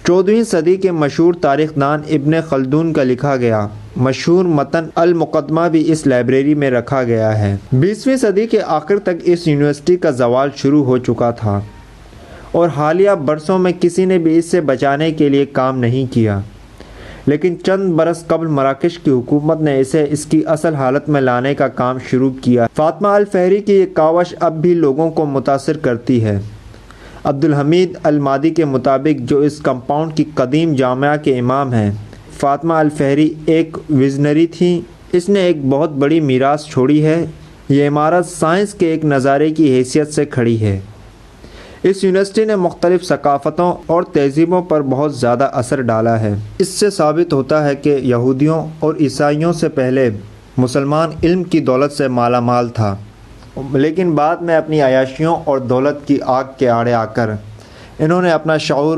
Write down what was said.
14ویں صدی کے مشہور تاریخ دان ابن خلدون کا لکھا گیا مشہور متن المقدمہ بھی اس لائبریری میں رکھا گیا ہے۔ 20ویں صدی کے آخر تک اس یونیورسٹی کا زوال شروع ہو چکا تھا اور حالیہ برسوں میں کسی نے بھی اس سے بچانے کے لیے کام نہیں کیا، لیکن چند برس قبل مراکش کی حکومت نے اسے اس کی اصل حالت میں لانے کا کام شروع کیا۔ فاطمہ الفہری کی یہ کاوش اب بھی لوگوں کو متاثر کرتی ہے۔ عبدالحمید المادی کے مطابق، جو اس کمپاؤنڈ کی قدیم جامعہ کے امام ہیں، فاطمہ الفہری ایک ویژنری تھیں۔ اس نے ایک بہت بڑی میراث چھوڑی ہے۔ یہ عمارت سائنس کے ایک نظارے کی حیثیت سے کھڑی ہے۔ اس یونیورسٹی نے مختلف ثقافتوں اور تہذیبوں پر بہت زیادہ اثر ڈالا ہے۔ اس سے ثابت ہوتا ہے کہ یہودیوں اور عیسائیوں سے پہلے مسلمان علم کی دولت سے مالا مال تھا، لیکن بعد میں اپنی عیاشیوں اور دولت کی آگ کے آڑے آ کر انہوں نے اپنا شعور